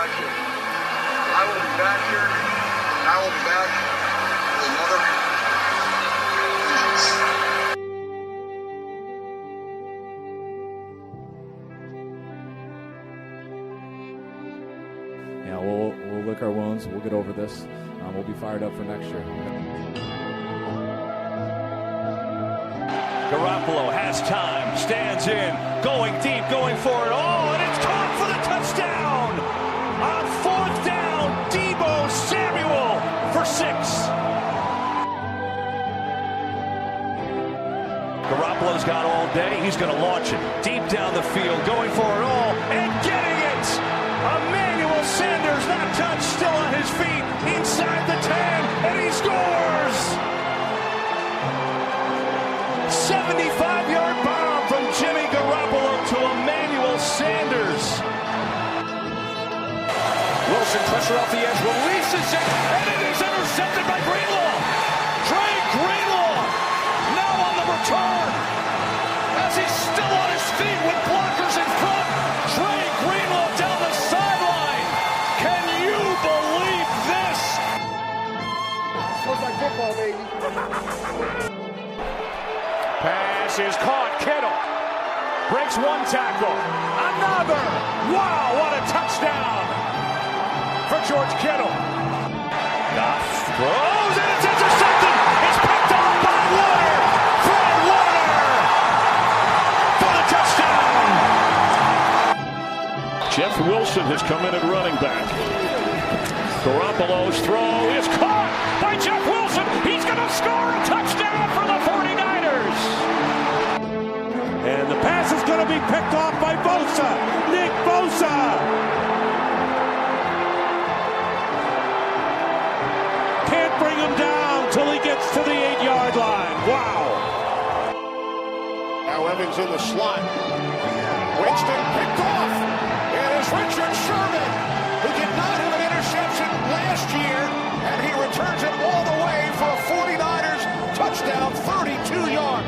got you. I will be back here, and I will be back with another vengeance. Yeah, we'll lick our wounds. We'll get over this. We'll be fired up for next year. Garoppolo has time, stands in, going deep, going for it all, and it's caught for the touchdown! On fourth down, Deebo Samuel for 6. Garoppolo's got all day. He's going to launch it deep down the field, going for it all, and getting it! Emmanuel Sanders, not touched, still on his feet, inside the 10, and he scores! 75-yard bomb from Jimmy Garoppolo to Emmanuel Sanders. Wilson, pressure off the edge, releases it, and it is intercepted by Greenlaw. Dre Greenlaw now on the return. As he's still on his feet with blockers in front, Dre Greenlaw down the sideline. Can you believe this? Looks like football, baby. Pass is caught. Kittle breaks one tackle. Another. Wow, what a touchdown for George Kittle. Goff throws and it's intercepted. It's picked off by Warner. Fred Warner for the touchdown. Jeff Wilson has come in at running back. Garoppolo's throw is caught by Jeff Wilson. He's going to score a touchdown for the 49ers. And the pass is going to be picked off by Bosa. Nick Bosa. Can't bring him down till he gets to the 8-yard line. Wow. Now Evans in the slot. Winston picked off. It is Richard Sherman, who did not have an interception last year, and he returns it all the way for a 49ers touchdown, 32-yard.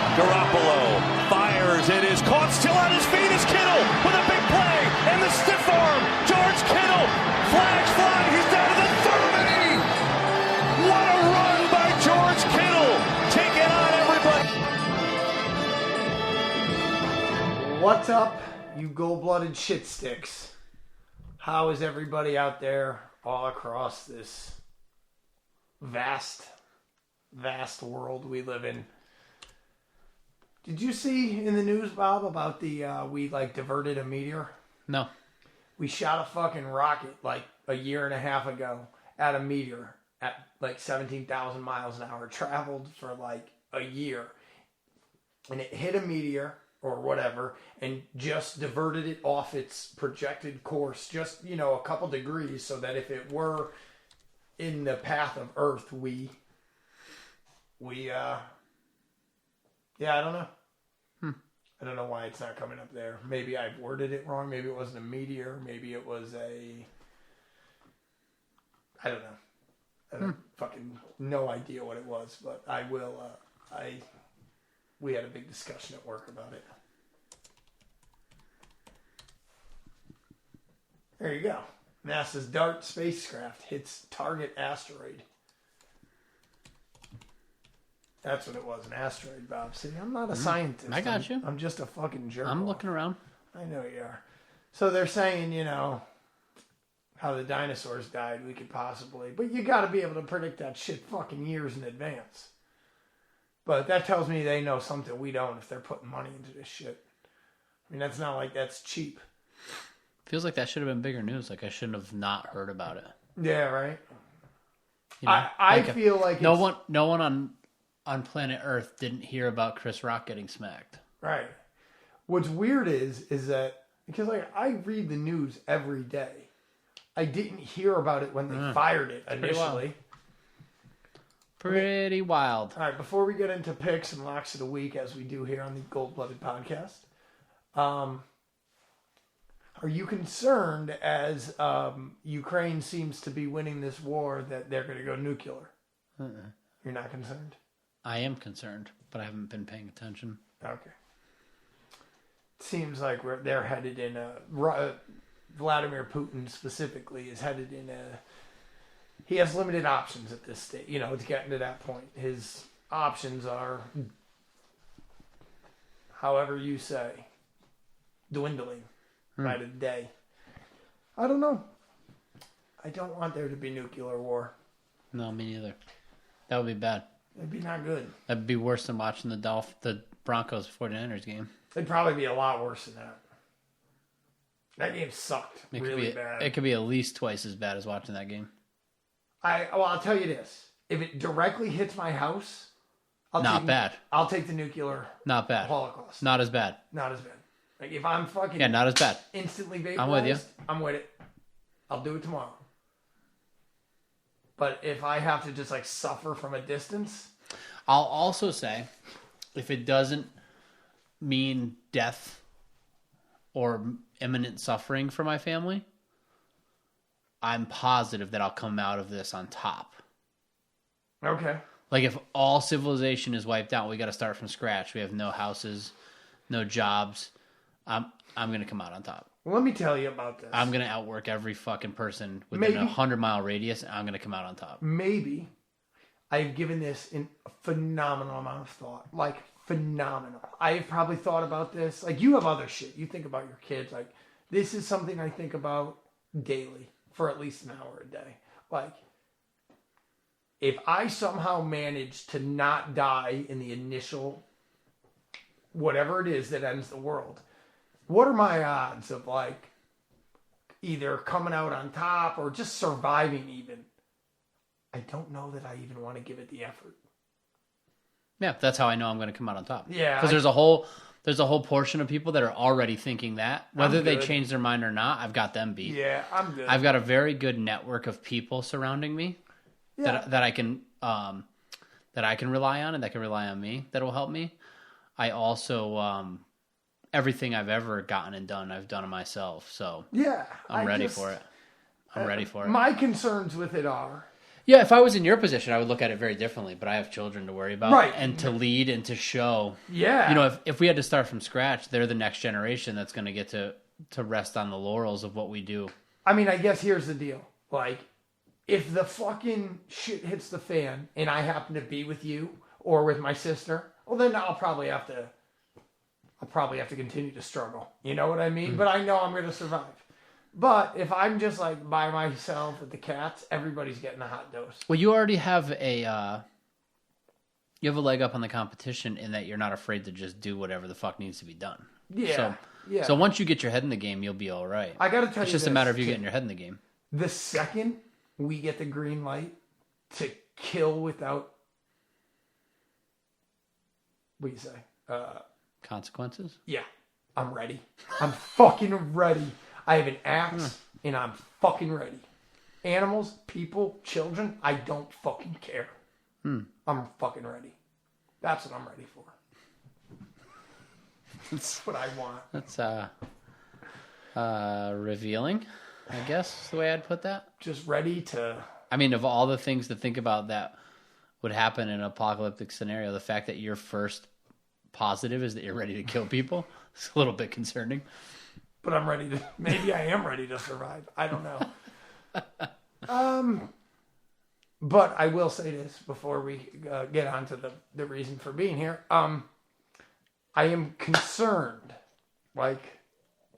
Garoppolo fires. It is caught. Still on his feet is Kittle with a big play. And the stiff arm. George Kittle. Flags fly. He's down to the 30. What a run by George Kittle. Taking on everybody. What's up, you gold-blooded shit sticks? How is everybody out there all across this vast world we live in? Did you see in the news, Bob, about the we diverted a meteor? No. We shot a fucking rocket like a year and a half ago at a meteor at like 17,000 miles an hour. Traveled for like a year, and it hit a meteor or whatever, and just diverted it off its projected course, just a couple degrees, so that if it were in the path of Earth, I don't know. I don't know why it's not coming up there. Maybe I've worded it wrong. Maybe it wasn't a meteor. Maybe it was I don't know. I don't fucking no idea what it was, but I will. We had a big discussion at work about it. There you go. NASA's DART spacecraft hits target asteroid. That's what it was, an asteroid, Bob. See, I'm not a scientist. I got you. I'm just a fucking jerk. I'm looking around. I know you are. So they're saying, how the dinosaurs died, we could possibly. But you got to be able to predict that shit fucking years in advance. But that tells me they know something we don't if they're putting money into this shit. I mean, that's not like that's cheap. Feels like that should have been bigger news. Like I shouldn't have not heard about it. Yeah, right? I feel like no one on planet Earth didn't hear about Chris Rock getting smacked. Right. What's weird is that because I read the news every day, I didn't hear about it when they fired it initially. Pretty wild. All right, before we get into picks and locks of the week, as we do here on the Gold Blooded Podcast, are you concerned as Ukraine seems to be winning this war that they're going to go nuclear? You're not concerned? I am concerned, but I haven't been paying attention. Okay. It seems like they're headed in Vladimir Putin specifically is headed in he has limited options at this stage, to get to that point. His options are, however you say, dwindling by the day. I don't know. I don't want there to be nuclear war. No, me neither. That would be bad. It'd be not good. That'd be worse than watching the Broncos 49ers game. It'd probably be a lot worse than that. That game sucked really bad. It could be at least twice as bad as watching that game. I'll tell you this. If it directly hits my house, I'll take the nuclear Not bad. Holocaust. Not as bad. Not as bad. Like, if I'm fucking not as bad. instantly vaporized, I'm with you. I'm with it. I'll do it tomorrow. But if I have to just, suffer from a distance... I'll also say, if it doesn't mean death or imminent suffering for my family, I'm positive that I'll come out of this on top. Okay. Like, if all civilization is wiped out, we got to start from scratch. We have no houses, no jobs. I'm going to come out on top. Well, let me tell you about this. I'm going to outwork every fucking person within a 100-mile radius, and I'm going to come out on top. Maybe I've given this a phenomenal amount of thought. Phenomenal. I've probably thought about this. You have other shit. You think about your kids. This is something I think about daily for at least an hour a day. If I somehow manage to not die in the initial whatever it is that ends the world, what are my odds of either coming out on top or just surviving even? I don't know that I even want to give it the effort. Yeah, that's how I know I'm going to come out on top. Yeah. Because there's a whole portion of people that are already thinking that. Whether they change their mind or not, I've got them beat. Yeah, I'm good. I've got a very good network of people surrounding me that I can rely on and that can rely on me that will help me. I also everything I've ever gotten and done, I've done it myself. So yeah, I'm ready for it. I'm ready for it. My concerns with it are... Yeah, if I was in your position, I would look at it very differently. But I have children to worry about, right, and to lead and to show. Yeah, if we had to start from scratch, they're the next generation that's going to get to rest on the laurels of what we do. I mean, I guess here's the deal: if the fucking shit hits the fan, and I happen to be with you or with my sister, well, then I'll probably have to continue to struggle. You know what I mean? But I know I'm going to survive. But if I'm just by myself with the cats, everybody's getting a hot dose. Well, you already have a leg up on the competition in that you're not afraid to just do whatever the fuck needs to be done. Yeah. So once you get your head in the game, you'll be all right. I got to tell you, it's just a matter of you getting your head in the game. The second we get the green light to kill without, what do you say? Consequences? Yeah, I'm ready. I'm fucking ready. I have an axe, and I'm fucking ready. Animals, people, children, I don't fucking care. I'm fucking ready. That's what I'm ready for. That's what I want. That's revealing, I guess is the way I'd put that. Just ready to... I mean, of all the things to think about that would happen in an apocalyptic scenario, the fact that your first positive is that you're ready to kill people is a little bit concerning. But I'm ready to... Maybe I am ready to survive. I don't know. But I will say this before we get on to the reason for being here. I am concerned,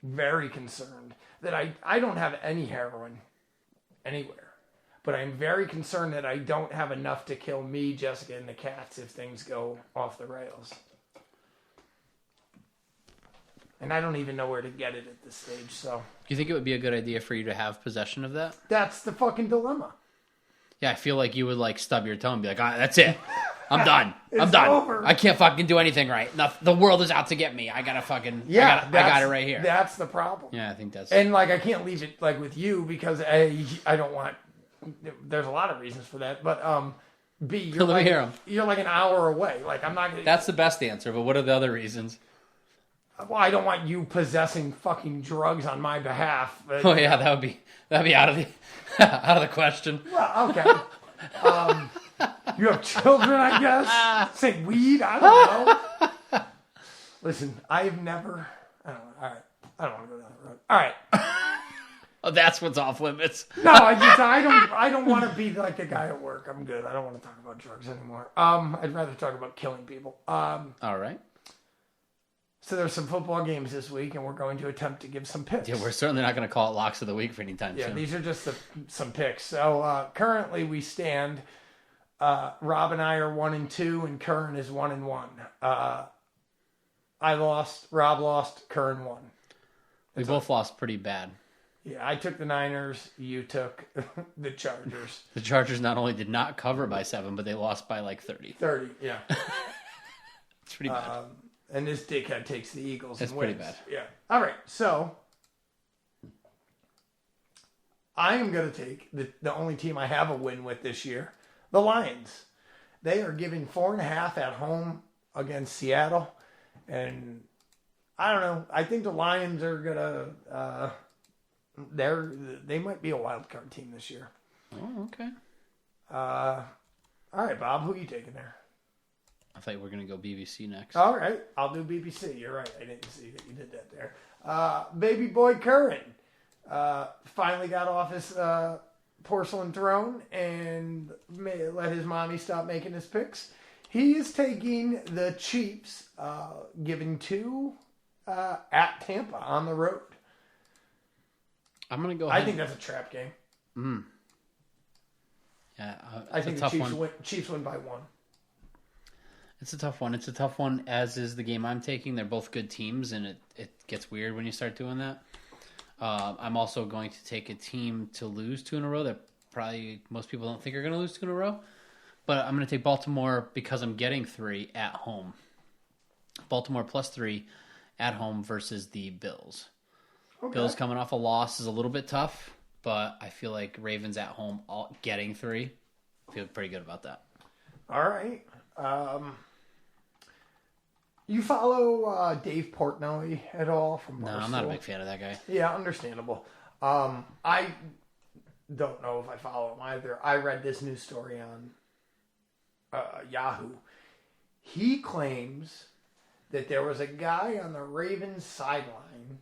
very concerned, that I don't have any heroin anywhere. But I'm very concerned that I don't have enough to kill me, Jessica, and the cats if things go off the rails. And I don't even know where to get it at this stage, so... Do you think it would be a good idea for you to have possession of that? That's the fucking dilemma. Yeah, I feel like you would, stub your toe and be like, that's it. I'm done. I'm done. Over. I can't fucking do anything right. The world is out to get me. I gotta fucking... Yeah, I got it right here. That's the problem. Yeah, I think that's... And, I can't leave it, with you because, A, I don't want... There's a lot of reasons for that, but, B, you're Let me hear 'em. You're an hour away. I'm not gonna... That's the best answer, but what are the other reasons? Well, I don't want you possessing fucking drugs on my behalf. But, Oh yeah, that'd be out of the out of the question. Well, okay. You have children, I guess. Say weed. I don't know. Listen, I've never. I don't know. All right. I don't want to go down that road. All right. That's what's off limits. No, I don't want to be like the guy at work. I'm good. I don't want to talk about drugs anymore. I'd rather talk about killing people. All right. So there's some football games this week, and we're going to attempt to give some picks. Yeah, we're certainly not going to call it locks of the week for any time soon. Yeah, these are just some picks. So currently we stand. Rob and I are 1-2, and Curran is 1-1. I lost. Rob lost. Curran won. We both lost pretty bad. Yeah, I took the Niners. You took the Chargers. The Chargers not only did not cover by 7, but they lost by like 30. 30, yeah. It's pretty bad. And this dickhead takes the Eagles. It's and pretty wins. bad. Yeah. All right. So I am going to take the only team I have a win with this year, the Lions. They are giving 4.5 at home against Seattle, and I don't know. I think the Lions are gonna. They might be a wild card team this year. Oh, okay. All right, Bob. Who are you taking there? I thought you were going to go BBC next. All right, I'll do BBC. You're right. I didn't see that you did that there. Baby boy Curran finally got off his porcelain throne and let his mommy stop making his picks. He is taking the Chiefs, giving 2 at Tampa on the road. I'm going to go I think that's a trap game. Yeah, I think the tough one. Chiefs win by 1. It's a tough one. It's a tough one, as is the game I'm taking. They're both good teams, and it gets weird when you start doing that. I'm also going to take a team to lose 2 in a row that probably most people don't think are going to lose 2 in a row. But I'm going to take Baltimore because I'm getting 3 at home. Baltimore +3 at home versus the Bills. Okay. Bills coming off a loss is a little bit tough, but I feel like Ravens at home getting 3. I feel pretty good about that. All right. You follow Dave Portnoy at all from Barstool? No, I'm not a big fan of that guy. Yeah, understandable. I don't know if I follow him either. I read this news story on Yahoo. He claims that there was a guy on the Ravens sideline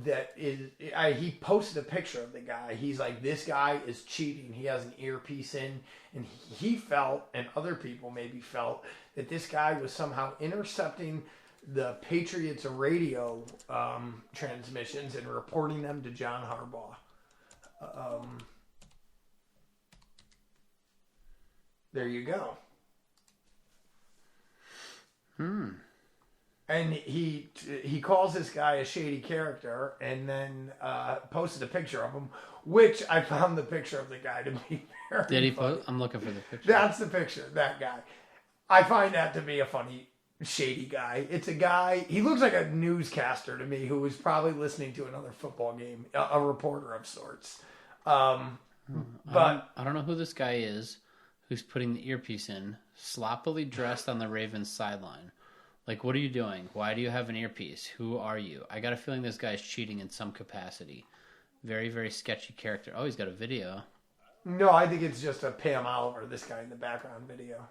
that he posted a picture of the guy. He's like, this guy is cheating. He has an earpiece in. And he felt, and other people maybe felt, that this guy was somehow intercepting the Patriots radio transmissions and reporting them to John Harbaugh. There you go. And he calls this guy a shady character, and then posted a picture of him, which I found the picture of the guy to be very Did he funny. post? I'm looking for the picture. That's the picture, that guy. I find that to be a funny, shady guy. It's a guy, he looks like a newscaster to me who was probably listening to another football game, a reporter of sorts. But I don't know who this guy is who's putting the earpiece in, sloppily dressed on the Ravens sideline. Like, what are you doing? Why do you have an earpiece? Who are you? I got a feeling this guy's cheating in some capacity. Very, very sketchy character. Oh, he's got a video. No, I think it's just a Pam Oliver, this guy in the background video.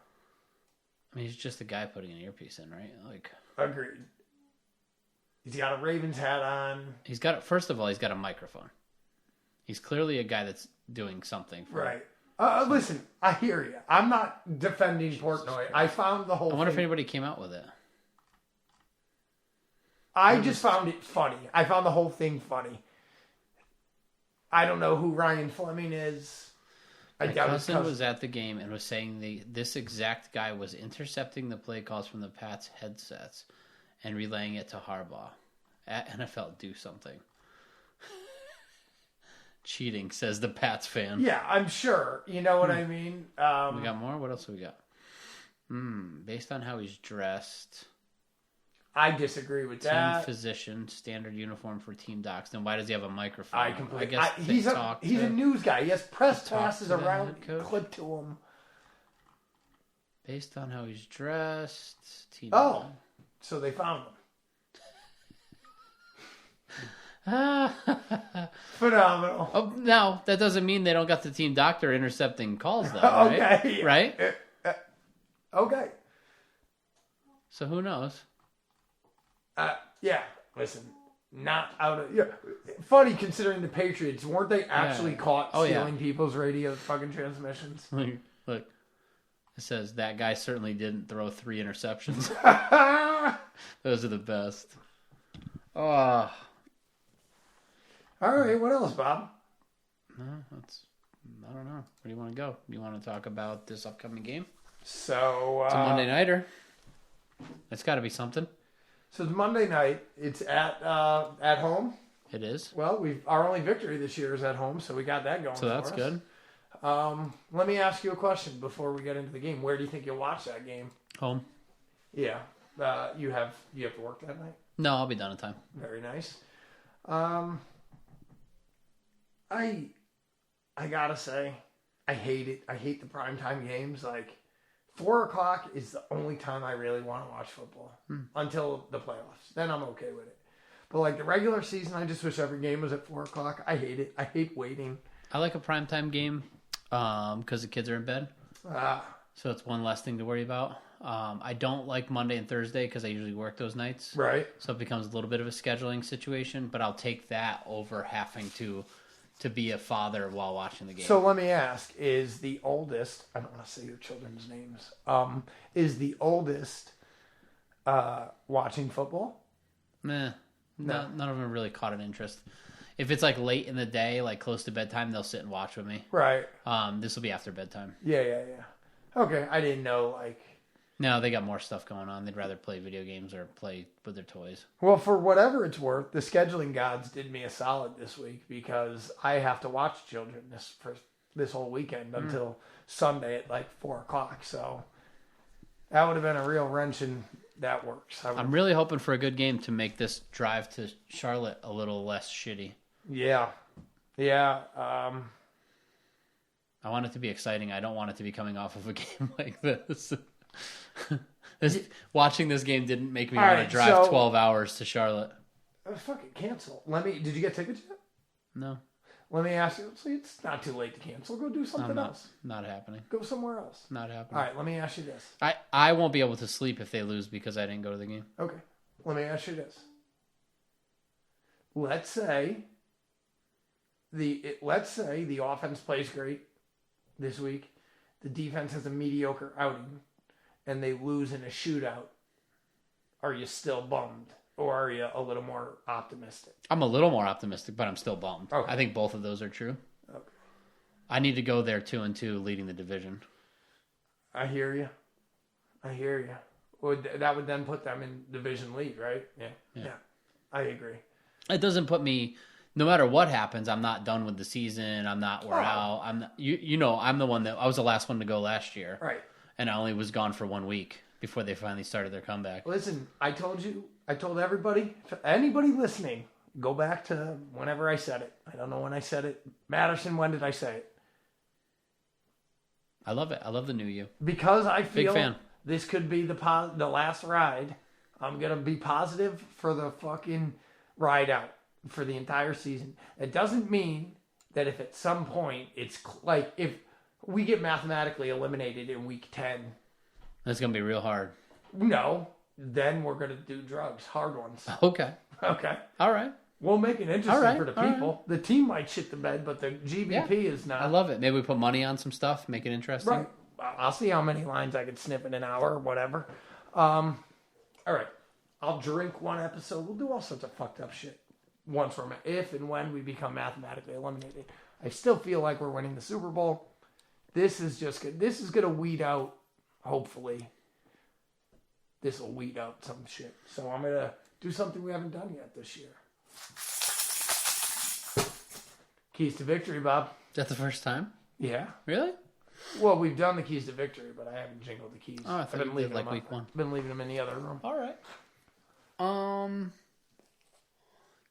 I mean, he's just a guy putting an earpiece in, right? Like, agreed. He's got a Ravens hat on. First of all, he's got a microphone. He's clearly a guy that's doing something. Right. Listen, I hear you. I'm not defending Portnoy. I found the whole I wonder thing. if anybody came out with it. I just found it funny. I found the whole thing funny. I don't know who Ryan Fleming is. My cousin was at the game and was saying this exact guy was intercepting the play calls from the Pats headsets and relaying it to Harbaugh. At NFL, do something. Cheating, says the Pats fan. Yeah, I'm sure. You know what I mean? We got more? What else do we got? Based on how he's dressed... I disagree with that. Team physician, standard uniform for team docs. Then why does he have a microphone? I completely. He's a news guy. He has press passes around clipped to him. Based on how he's dressed. Team so they found him. Phenomenal. Oh, no, that doesn't mean they don't got the team doctor intercepting calls, though. Okay. Right? Okay. So who knows? Yeah. Listen, not out of... Yeah. Funny considering the Patriots, weren't they actually caught Oh, stealing people's radio fucking transmissions? Look, it says that guy certainly didn't throw 3 interceptions. Those are the best. Oh, All right, what else, Bob? no, I don't know. Where do you want to go? You want to talk about this upcoming game? So... It's a Monday nighter. It's got to be something. So it's Monday night. It's at home. It is. Well, our only victory this year is at home, so we got that going. So that's for us. good. Let me ask you a question before we get into the game. Where do you think you'll watch that game? Home. Yeah, you have to work that night. No, I'll be done in time. Very nice. I gotta say, I hate it. I hate the primetime games. Like 4:00 is the only time I really want to watch football until the playoffs. Then I'm okay with it. But like the regular season, I just wish every game was at 4:00. I hate it. I hate waiting. I like a primetime game because the kids are in bed. So it's one less thing to worry about. I don't like Monday and Thursday because I usually work those nights. Right. So it becomes a little bit of a scheduling situation, but I'll take that over having to be a father while watching the game. So let me ask, is the oldest, I don't want to say your children's names, is the oldest watching football? Nah, none of them really caught an interest. If it's like late in the day, like close to bedtime, they'll sit and watch with me. Right. This will be after bedtime. Yeah. Okay, I didn't know, like... No, they got more stuff going on. They'd rather play video games or play with their toys. Well, for whatever it's worth, the scheduling gods did me a solid this week because I have to watch children this whole weekend until Sunday at like 4:00. So that would have been a real wrench, and that works. I'm really hoping for a good game to make this drive to Charlotte a little less shitty. Yeah. I want it to be exciting. I don't want it to be coming off of a game like this. Watching this game didn't make me want to drive 12 hours to Charlotte. Fuck it, cancel. Did you get tickets yet? No. Let me ask you. See, it's not too late to cancel. Go do something else. Not happening. Go somewhere else. Not happening. All right, let me ask you this. I won't be able to sleep if they lose because I didn't go to the game. Okay. Let me ask you this. Let's say the offense plays great this week. The defense has a mediocre outing, and they lose in a shootout. Are you still bummed, or are you a little more optimistic? I'm a little more optimistic, but I'm still bummed. Okay. I think both of those are true. Okay. I need to go there 2-2, leading the division. I hear you. That would then put them in division lead, right? Yeah. I agree. It doesn't put me. No matter what happens, I'm not done with the season. I'm not. We're out. I'm not, I'm the one that I was the last one to go last year. Right. And I only was gone for 1 week before they finally started their comeback. Listen, I told everybody, anybody listening, go back to whenever I said it. I don't know when I said it. Madison, when did I say it? I love it. I love the new you. Because I feel Big fan. This could be the last ride. I'm going to be positive for the fucking ride out for the entire season. It doesn't mean that if at some point it's like if we get mathematically eliminated in week 10. That's going to be real hard. No, then we're going to do drugs, hard ones. Okay. Okay. All right. We'll make it interesting for the people. Right. The team might shit the bed, but the GBP is not. I love it. Maybe we put money on some stuff, make it interesting. Right. I'll see how many lines I can snip in an hour or whatever. All right. I'll drink one episode. We'll do all sorts of fucked up shit once if and when we become mathematically eliminated. I still feel like we're winning the Super Bowl. This is just good. This is going to weed out, hopefully. This will weed out some shit. So I'm going to do something we haven't done yet this year. Keys to victory, Bob. Is that the first time? Yeah. Really? Well, we've done the keys to victory, but I haven't jingled the keys. Oh, I thought I've you been did like week one. Been leaving them in the other room. All right.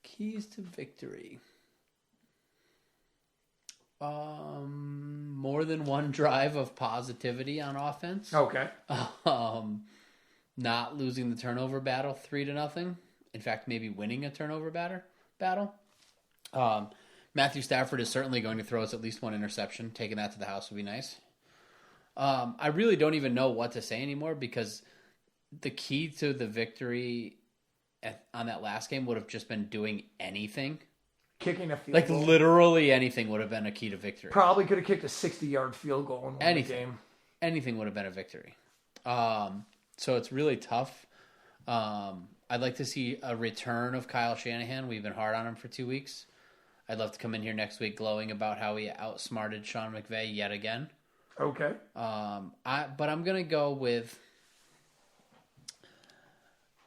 Keys to victory. More than one drive of positivity on offense. Okay. Not losing the turnover battle 3-0. In fact, maybe winning a turnover battle. Matthew Stafford is certainly going to throw us at least one interception. Taking that to the house would be nice. I really don't even know what to say anymore because the key to the victory on that last game would have just been doing anything. Kicking a field Like goal. literally anything would have been a key to victory. Probably could have kicked a 60-yard field goal in one game. Anything would have been a victory. So it's really tough. I'd like to see a return of Kyle Shanahan. We've been hard on him for 2 weeks. I'd love to come in here next week glowing about how he outsmarted Sean McVay yet again. Okay. But I'm going to go with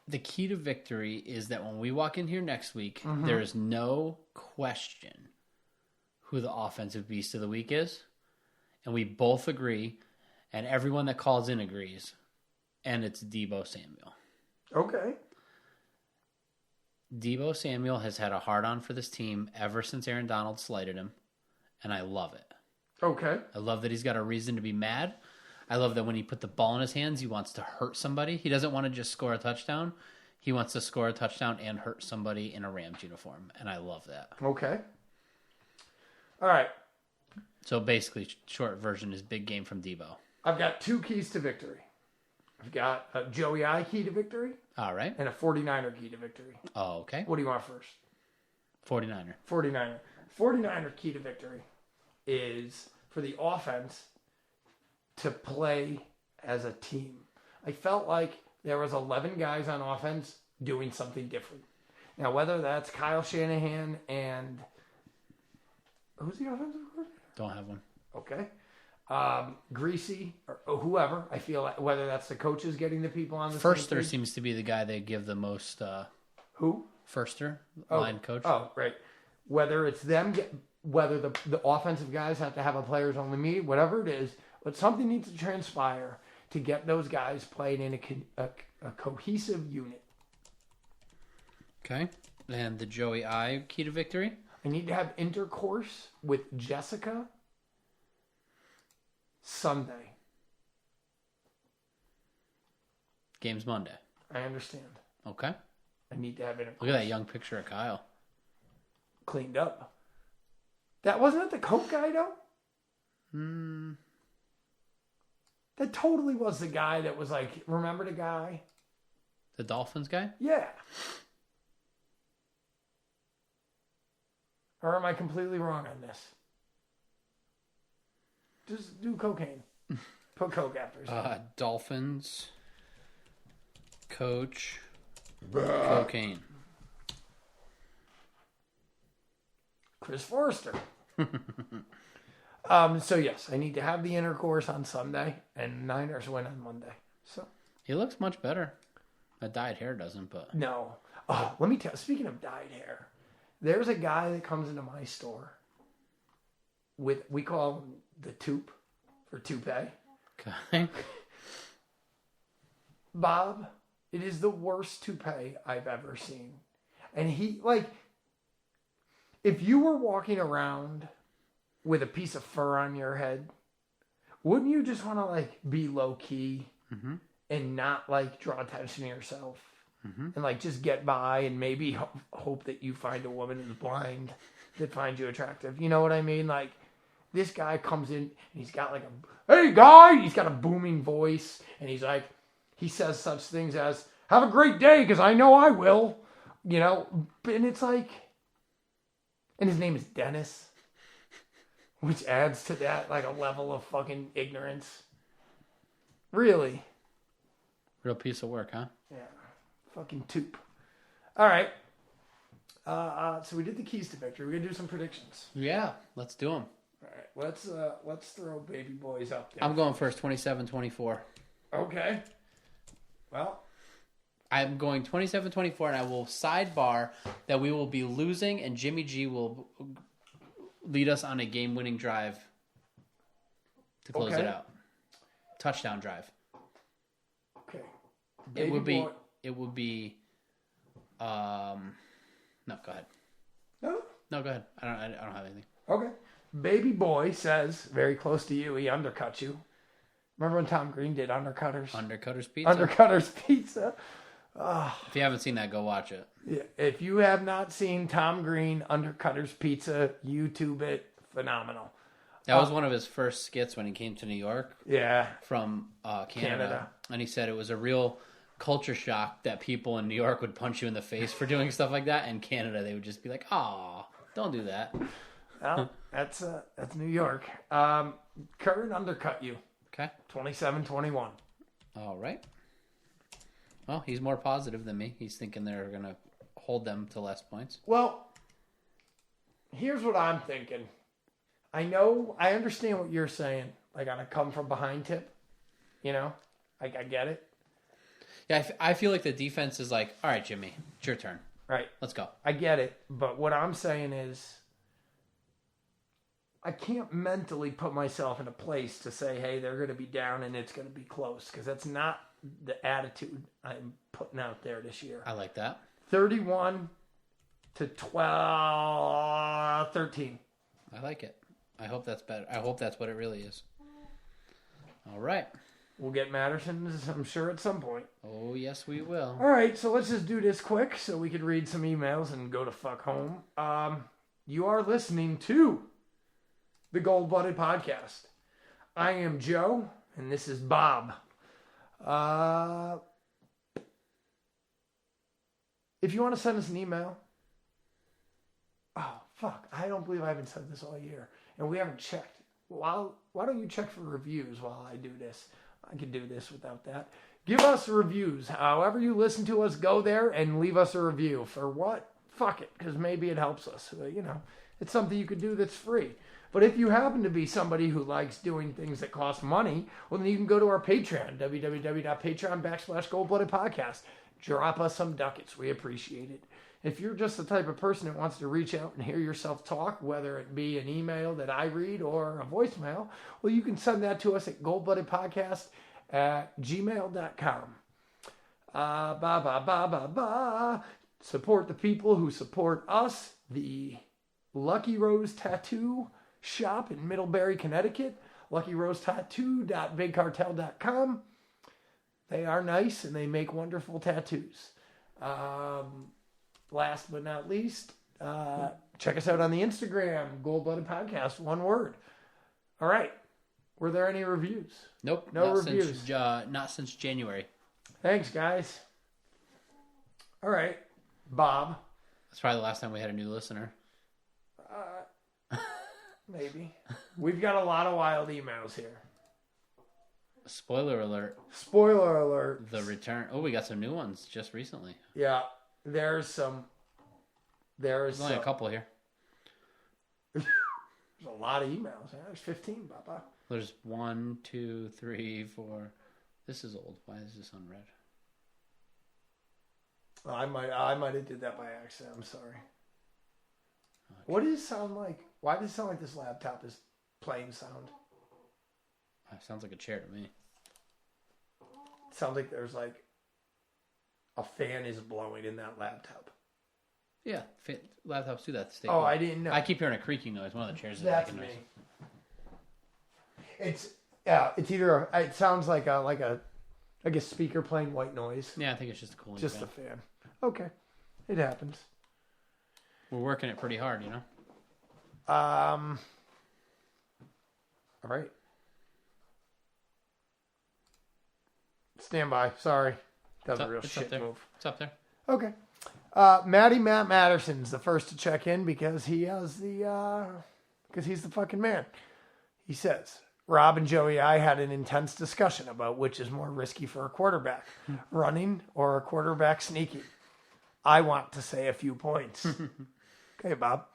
the key to victory is that when we walk in here next week, there is no question who the offensive beast of the week is. And we both agree, and everyone that calls in agrees, and it's Deebo Samuel. Okay. Deebo Samuel has had a hard-on for this team ever since Aaron Donald slighted him, and I love it. Okay. I love that he's got a reason to be mad. I love that when he put the ball in his hands, he wants to hurt somebody. He doesn't want to just score a touchdown. He wants to score a touchdown and hurt somebody in a Rams uniform, and I love that. Okay. All right. So basically, short version is big game from Deebo. I've got 2 keys to victory. I've got a Joey I key to victory All right. and a 49er key to victory. Oh, okay. What do you want first? 49er. 49er key to victory is for the offense to play as a team. I felt like there was 11 guys on offense doing something different. Now, whether that's Kyle Shanahan and who's the offensive coordinator? Don't have one. Okay. Greasy or whoever. I feel like whether that's the coaches getting the people on the Firster same page. seems to be the guy they give the most. Who? Firster, line coach. Oh, right. Whether it's them, whether the offensive guys have to have a players only meeting, whatever it is, but something needs to transpire to get those guys playing in a cohesive unit. Okay. And the Joey I key to victory? I need to have intercourse with Jessica Sunday. Game's Monday. I understand. Okay. I need to have intercourse. Look at that young picture of Kyle. Cleaned up. That wasn't it the Coke guy though? That totally was the guy that was like, remember the guy? The Dolphins guy? Yeah. Or am I completely wrong on this? Just do cocaine. Put Coke after. Dolphins coach cocaine. Chris Forrester. So yes, I need to have the intercourse on Sunday, and Niners win on Monday. So He looks much better. That dyed hair doesn't, but no. Oh, let me tell. Speaking of dyed hair, there's a guy that comes into my store with, we call him the Toop for toupee. okay. Bob, it is the worst toupee I've ever seen. And he, like, if you were walking around with a piece of fur on your head, wouldn't you just want to, like, be low-key and not, like, draw attention to yourself? And, like, just get by and maybe hope that you find a woman who's blind that finds you attractive. You know what I mean? Like, this guy comes in and he's got, like, hey, guy! He's got a booming voice. And he's like, he says such things as, have a great day, because I know I will. You know? And it's like, and his name is Dennis, which adds to that, like, a level of fucking ignorance. Really? Real piece of work, huh? Yeah. Fucking Toop. All right. So we did the keys to victory. We're gonna do some predictions. Yeah, let's do them. All right. Let's throw baby boys up there. I'm going first, 27-24. Okay. Well, I'm going 27-24, and I will sidebar that we will be losing, and Jimmy G will lead us on a game-winning drive to close it out. Touchdown drive. okay. It would be. No, go ahead. No. No, go ahead. I don't have anything. Okay. Baby boy says, very close to you, he undercut you. Remember when Tom Green did Undercutters? Undercutter's Pizza. Undercutters Pizza. If you haven't seen that, go watch it. Yeah, if you have not seen Tom Green Undercutters Pizza, YouTube it. Phenomenal. That was one of his first skits when he came to New York Yeah. from Canada. Canada. And he said it was a real culture shock that people in New York would punch you in the face for doing stuff like that. In Canada, they would just be like, "Aw, don't do that." Well, that's New York. Curran undercut you. Okay. 27-21. All right. Well, he's more positive than me. He's thinking they're going to hold them to less points. Well, here's what I'm thinking. I understand what you're saying. Like on a come from behind tip. You know? I get it. Yeah, I feel like the defense is like, all right, Jimmy, it's your turn. Right. Let's go. I get it. But what I'm saying is, I can't mentally put myself in a place to say, hey, they're going to be down and it's going to be close. Because that's not the attitude I'm putting out there this year. I like that. 31-13. I like it. I hope that's better. I hope that's what it really is. All right. We'll get Matterson's, I'm sure, at some point. Oh, yes, we will. All right, so let's just do this quick so we can read some emails and go to fuck home. You are listening to the Gold Blooded Podcast. I am Joe, and this is Bob. If you want to send us an email, oh, fuck, I don't believe I haven't said this all year, and we haven't checked. Why don't you check for reviews while I do this? I can do this without that. Give us reviews. However you listen to us, go there and leave us a review. For what? Fuck it, because maybe it helps us. You know, it's something you could do that's free. But if you happen to be somebody who likes doing things that cost money, well, then you can go to our Patreon, www.patreon.com/goldbloodedpodcast. Drop us some ducats. We appreciate it. If you're just the type of person that wants to reach out and hear yourself talk, whether it be an email that I read or a voicemail, well, you can send that to us at goldbloodedpodcast@gmail.com. Support the people who support us. The Lucky Rose Tattoo Shop in Middlebury, Connecticut. LuckyRoseTattoo.BigCartel.com. They are nice and they make wonderful tattoos. Last but not least, check us out on the Instagram, Gold Blooded Podcast, one word. All right. Were there any reviews? Nope. No reviews. Not since January. Thanks, guys. All right. Bob. That's probably the last time we had a new listener. Maybe. We've got a lot of wild emails here. Spoiler alert. Spoiler alert. The return. Oh, we got some new ones just recently. Yeah. There's only a couple here. There's a lot of emails. There's 15, Papa. There's 1, 2, 3, 4. This is old. Why is this unread? Well, I might have did that by accident. I'm sorry. Okay. What does it sound like? Why does it sound like this laptop is playing sound? Sounds like a chair to me. It sounds like there's like a fan is blowing in that laptop. Yeah, laptops do that. Oh, I didn't know. I keep hearing a creaking noise. One of the chairs is That's making me. noise. It's either it sounds like a speaker playing white noise. Yeah, I think it's just a cooling Just fan. a fan. Okay, it happens. We're working it pretty hard, you know. All right. Stand by. Sorry. That was a real shit move. It's up there. Okay. Matt Matterson's the first to check in because he's the fucking man. He says, Rob and Joey, I had an intense discussion about which is more risky for a quarterback, running or a quarterback sneaking. I want to say a few points. Okay, Bob.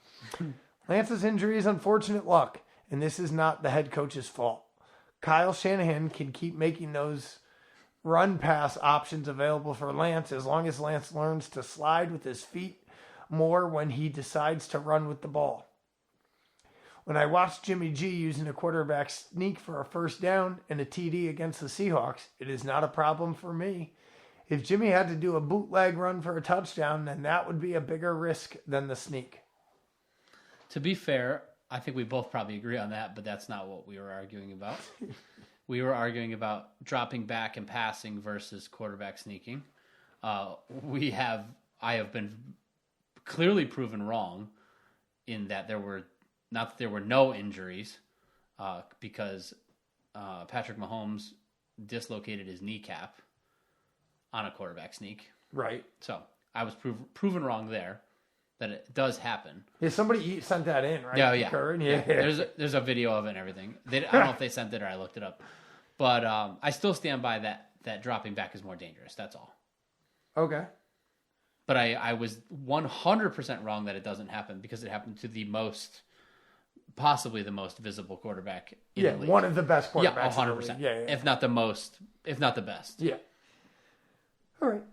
Lance's injury is unfortunate luck, and this is not the head coach's fault. Kyle Shanahan can keep making those run pass options available for Lance as long as Lance learns to slide with his feet more when he decides to run with the ball. When I watched Jimmy G using a quarterback sneak for a first down and a TD against the Seahawks, it is not a problem for me. If Jimmy had to do a bootleg run for a touchdown, then that would be a bigger risk than the sneak. To be fair, I think we both probably agree on that, but that's not what we were arguing about. We were arguing about dropping back and passing versus quarterback sneaking. I have been clearly proven wrong in that there were no injuries because Patrick Mahomes dislocated his kneecap on a quarterback sneak. Right. So I was proven wrong there that it does happen. Yeah, somebody sent that in, right? Yeah. Curran? Yeah. There's a video of it and everything. I don't know if they sent it or I looked it up. But I still stand by that dropping back is more dangerous. That's all. Okay. But I was 100% wrong that it doesn't happen because it happened to possibly the most visible quarterback in the league. One of the best quarterbacks. Yeah, 100%. Yeah. If not the most, if not the best. Yeah. All right.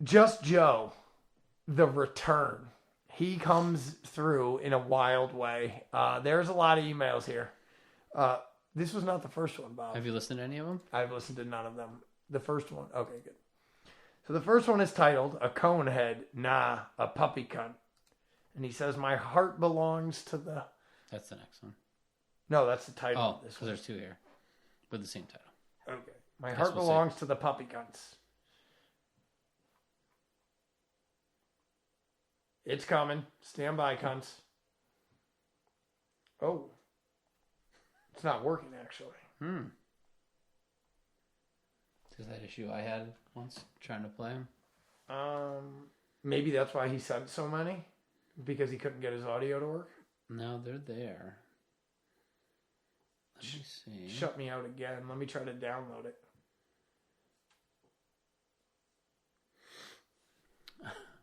Just Joe, the return. He comes through in a wild way. There's a lot of emails here. This was not the first one, Bob. Have you listened to any of them? I've listened to none of them. The first one. Okay, good. So the first one is titled, A Conehead, Nah, a Puppy Cunt. And he says, my heart belongs to the... That's the next one. No, that's the title Oh, of this because one. there's two here with the same title. Okay. My heart belongs to the puppy cunts. It's coming. Stand by, cunts. Oh. It's not working, actually. Is that issue I had once trying to play him? Maybe that's why he sent so many. Because he couldn't get his audio to work. No, they're there. Let me see. Shut me out again. Let me try to download it.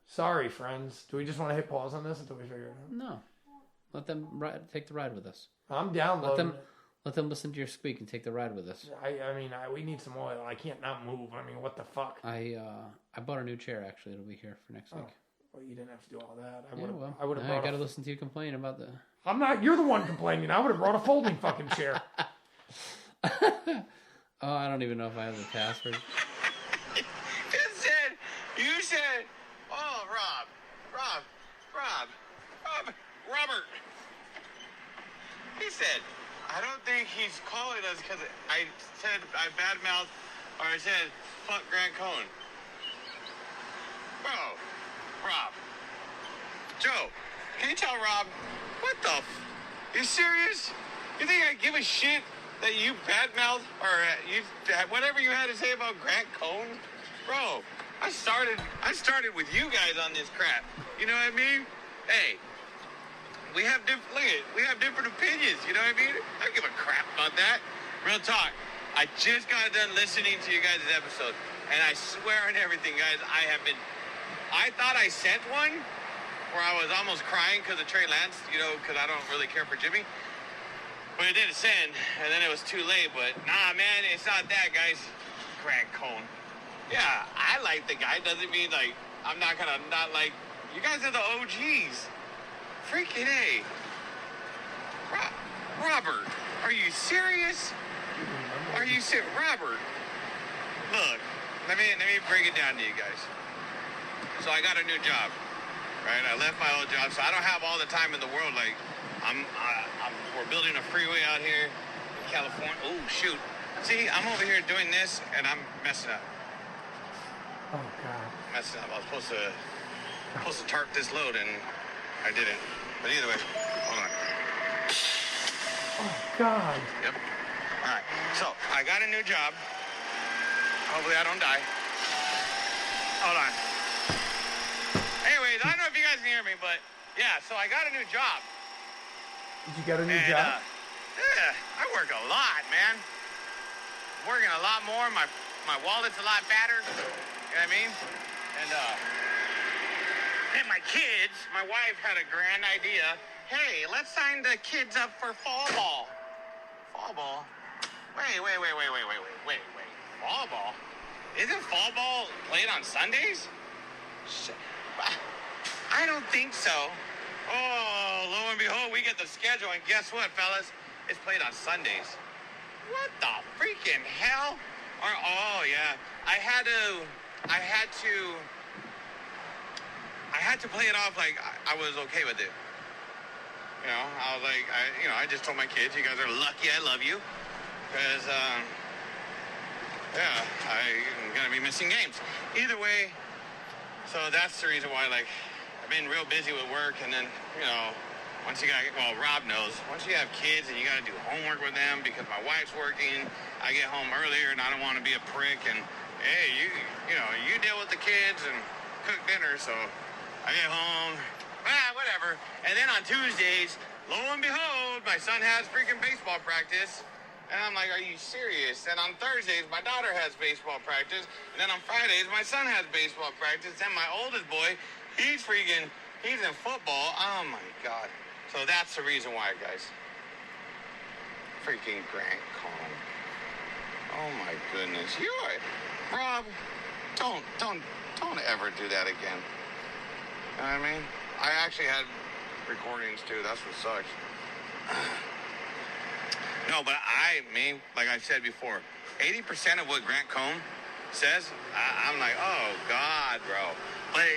Sorry, friends. Do we just want to hit pause on this until we figure it out? No. Let them take the ride with us. I'm downloading. Let them listen to your squeak and take the ride with us. We need some oil. I can't not move. I mean, what the fuck? I bought a new chair, actually. It'll be here for next week. Well, you didn't have to do all that. I I would have brought. I got to listen to you complain about the. I'm not. You're the one complaining. I would have brought a folding fucking chair. Oh, I don't even know if I have the password. You said, oh, Robert. He said, I don't think he's calling us because I badmouthed, or I said, fuck Grant Cohn. Bro, Rob. Joe, can you tell Rob, what the you serious? You think I give a shit that you badmouthed, or whatever you had to say about Grant Cohn? Bro, I started with you guys on this crap. You know what I mean? Hey, we have different opinions. You know what I mean? I don't give a crap about that. Real talk. I just got done listening to you guys' episode, and I swear on everything, guys, I thought I sent one where I was almost crying because of Trey Lance, because I don't really care for Jimmy. But it didn't send, and then it was too late. But nah, man, it's not that, guys. Grant Cohn. Yeah, I like the guy. Doesn't mean, I'm not gonna not like... You guys are the OGs. Freaking A. Robert, are you serious? Are you serious? Robert, look, let me break it down to you guys. So I got a new job, right? I left my old job, so I don't have all the time in the world. We're building a freeway out here in California. Oh, shoot. See, I'm over here doing this, and I'm messing up. Oh, God. Messing up. I was supposed to tarp this load, and I didn't. But either way, hold on. Oh, God. Yep. All right. So, I got a new job. Hopefully I don't die. Hold on. Anyways, I don't know if you guys can hear me, but yeah, so I got a new job. Did you get a new job? Yeah, I work a lot, man. I'm working a lot more. My wallet's a lot fatter. You know what I mean? And my kids, my wife had a grand idea. Hey, let's sign the kids up for fall ball. Fall ball? Wait. Fall ball? Isn't fall ball played on Sundays? I don't think so. Oh, lo and behold, we get the schedule, and guess what, fellas? It's played on Sundays. What the freaking hell? Oh, yeah. I had to play it off like I was okay with it. I was like, I just told my kids, you guys are lucky I love you. Because, I'm going to be missing games. Either way, so that's the reason why, I've been real busy with work, and then, Rob knows, once you have kids and you got to do homework with them because my wife's working, I get home earlier and I don't want to be a prick and hey, you deal with the kids and cook dinner, so I get home, whatever. And then on Tuesdays, lo and behold, my son has freaking baseball practice. And I'm like, are you serious? And on Thursdays, my daughter has baseball practice. And then on Fridays, my son has baseball practice. And my oldest boy, he's in football. Oh, my God. So that's the reason why, guys. Freaking Grant Cohn. Oh, my goodness. Rob, don't ever do that again. You know what I mean? I actually had recordings, too. That's what sucks. No, but like I said before, 80% of what Grant Cohn says, I'm like, oh, God, bro. But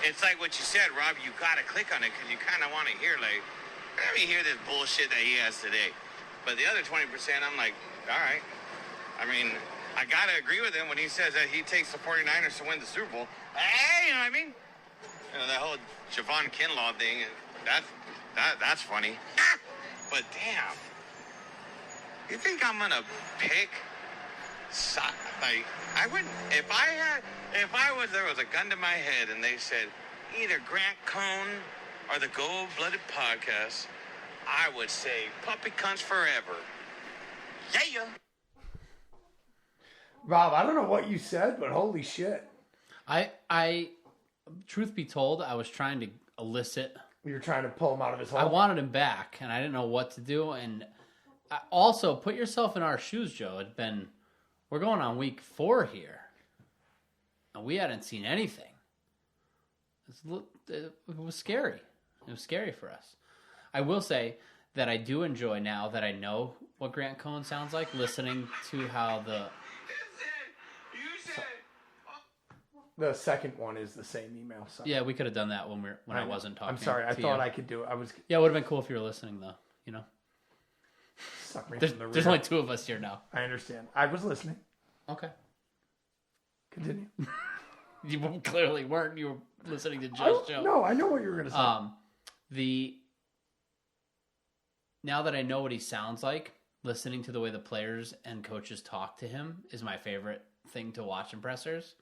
it's like what you said, Rob, you got to click on it because you kind of want to hear, like, let me hear this bullshit that he has today. But the other 20%, I'm like, all right. I mean, I got to agree with him when he says that he takes the 49ers to win the Super Bowl. Hey, you know what I mean? You know, that whole Javon Kinlaw thing, that's funny. But damn. You think I'm gonna pick? Like I wouldn't. If there was a gun to my head and they said either Grant Cohn or the Gold Blooded Podcast, I would say puppy cunts forever. Yeah. Rob, I don't know what you said, but holy shit! I, truth be told, I was trying to elicit. You're trying to pull him out of his hole. I wanted him back, and I didn't know what to do, and. Also, put yourself in our shoes, Joe. We're going on week 4 here, and we hadn't seen anything. It was scary. It was scary for us. I will say that I do enjoy now that I know what Grant Cohn sounds like, listening to how the second one is the same email. So. Yeah, we could have done that when I wasn't talking. I'm sorry. I thought I could do it. Yeah, it would have been cool if you were listening, though. You know. There's only 2 of us here now. I understand. I was listening. Okay. Continue. You clearly weren't. You were listening to Just Joe. No, I know what you were going to say. Now that I know what he sounds like, listening to the way the players and coaches talk to him is my favorite thing to watch in pressers.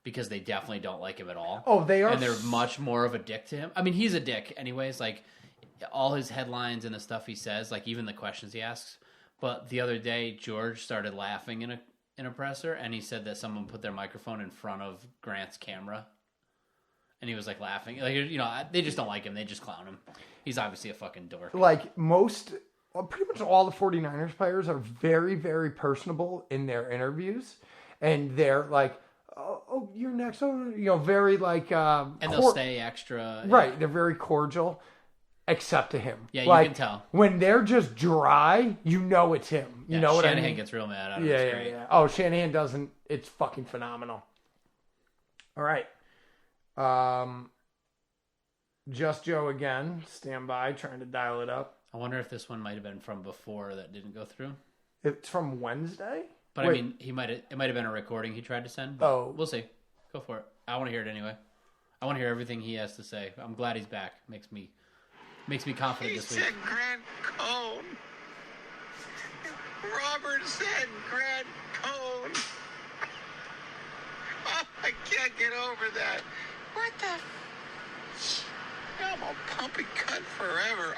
Because they definitely don't like him at all. Oh, they are. And they're much more of a dick to him. I mean, he's a dick anyways. Like, all his headlines and the stuff he says, like even the questions he asks. But the other day, George started laughing in a presser, and he said that someone put their microphone in front of Grant's camera, and he was like laughing. Like, you know, they just don't like him. They just clown him. He's obviously a fucking dork. Like pretty much all the 49ers players are very, very personable in their interviews, and they're like, "Oh, you're next." Oh, you know, very like, and they'll stay extra. Right, yeah. They're very cordial. Except to him. Yeah, like, you can tell. When they're just dry, you know it's him. You know what I mean? Shanahan gets real mad at him. Yeah. Oh, Shanahan doesn't. It's fucking phenomenal. All right. Just Joe again. Stand by, trying to dial it up. I wonder if this one might have been from before that didn't go through. It's from Wednesday? But wait. I mean, it might have been a recording he tried to send. But we'll see. Go for it. I want to hear it anyway. I want to hear everything he has to say. I'm glad he's back. Makes me confident this week. He said Grant Cohn. Robert said Grant Cohn. Oh, I can't get over that. What the? I'm a puppy cunt forever.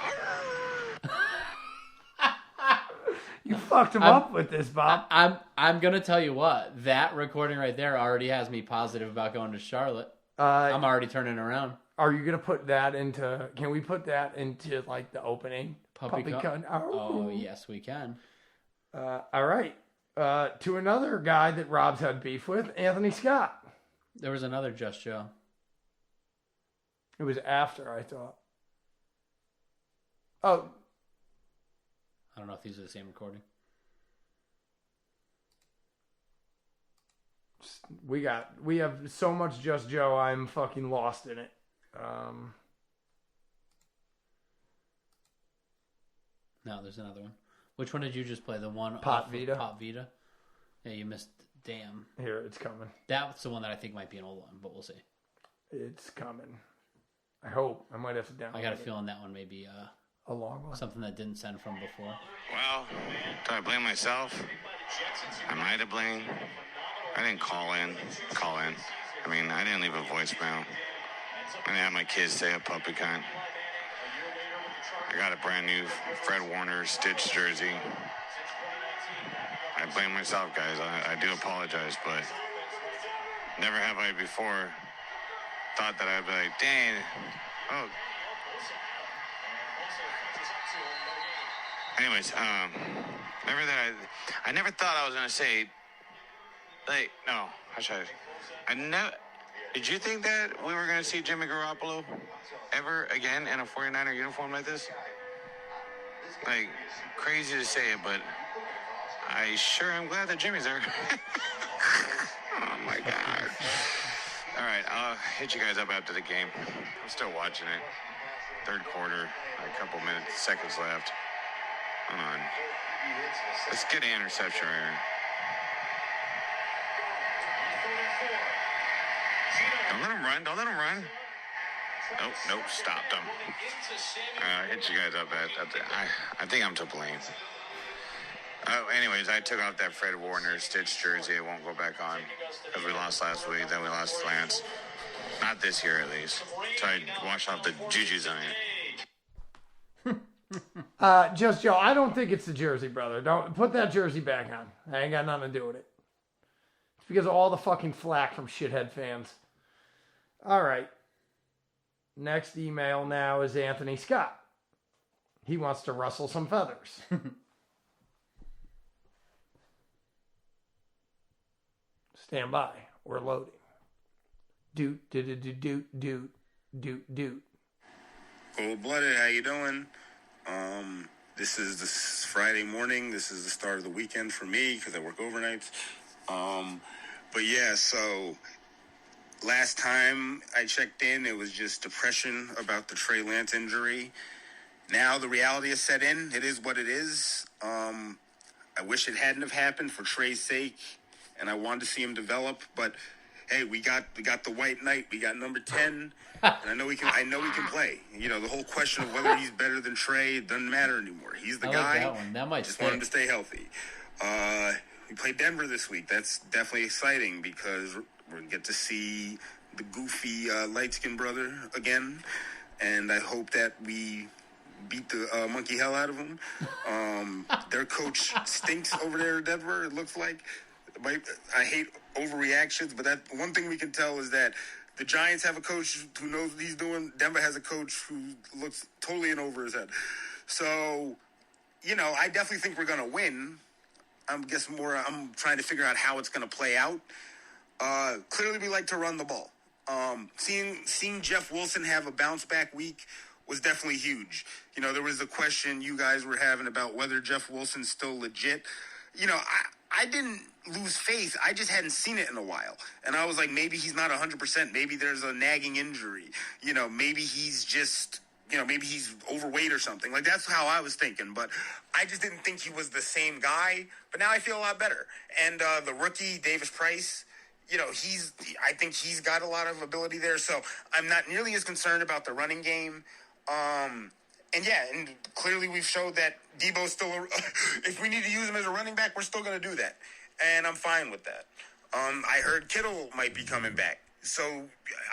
You fucked him up with this, Bob. I'm gonna tell you what. That recording right there already has me positive about going to Charlotte. I'm already turning around. Are you going to put that into... Can we put that into, like, the opening? Puppy cunt? Oh, yes, we can. All right. To another guy that Rob's had beef with, Anthony Scott. There was another Just Joe. It was after, I thought. Oh. I don't know if these are the same recording. We have so much Just Joe, I'm fucking lost in it. No, there's another one. Which one did you just play? The one Pop Vita? Pop Vita? Yeah, you missed. Damn. Here, it's coming. That's the one that I think might be an old one, but we'll see. It's coming. I hope. I might have to download it. I got a feeling that one may be a long one. Something that didn't send from before. Well, do I blame myself? I might have blamed. I didn't call in. I mean, I didn't leave a voicemail. I didn't have my kids say a puppy cunt. I got a brand new Fred Warner Stitch jersey. I blame myself, guys. I do apologize, but never have I before thought that I'd be like, dang, oh. Anyways, I never thought I was gonna say, like, no, did you think that we were gonna see Jimmy Garoppolo ever again in a 49er uniform like this? Like, crazy to say it, but I sure am glad that Jimmy's there. Oh my God. All right, I'll hit you guys up after the game. I'm still watching it. Third quarter, a couple seconds left. Hold on. Let's get an interception right here. Don't let him run. Nope, stopped him. I'll hit you guys up after. I think I'm to blame. Oh, anyways, I took off that Fred Warner Stitch jersey. It won't go back on because we lost last week. Then we lost Lance. Not this year, at least. So I washed off the jujus on it. Just Joe, I don't think it's the jersey, brother. Don't put that jersey back on. I ain't got nothing to do with it. It's because of all the fucking flack from shithead fans. All right. Next email now is Anthony Scott. He wants to rustle some feathers. Stand by. We're loading. Doot. Cold-blooded, how you doing? This is this Friday morning. This is the start of the weekend for me because I work overnights. But yeah, so last time I checked in, it was just depression about the Trey Lance injury. Now the reality is set in. It is what it is. I wish it hadn't have happened for Trey's sake, and I wanted to see him develop. But hey, we got the White Knight. We got number 10, and I know we can play. You know, the whole question of whether he's better than Trey, it doesn't matter anymore. He's the guy. That one. That might just want him to stay healthy. We play Denver this week. That's definitely exciting because we're going to get to see the goofy light-skinned brother again, and I hope that we beat the monkey hell out of him. Their coach stinks over there in Denver, it looks like. I hate overreactions, but that one thing we can tell is that the Giants have a coach who knows what he's doing. Denver has a coach who looks totally in over his head. So, you know, I definitely think we're going to win. I'm trying to figure out how it's going to play out. Clearly, we like to run the ball. Seeing Jeff Wilson have a bounce-back week was definitely huge. You know, there was a question you guys were having about whether Jeff Wilson's still legit. You know, I didn't lose faith. I just hadn't seen it in a while. And I was like, maybe he's not 100%. Maybe there's a nagging injury. You know, maybe he's just, you know, maybe he's overweight or something. Like, that's how I was thinking. But I just didn't think he was the same guy. But now I feel a lot better. And the rookie, Davis Price, you know, I think he's got a lot of ability there. So I'm not nearly as concerned about the running game. And clearly we've showed that Debo's still, if we need to use him as a running back, we're still going to do that. And I'm fine with that. I heard Kittle might be coming back. So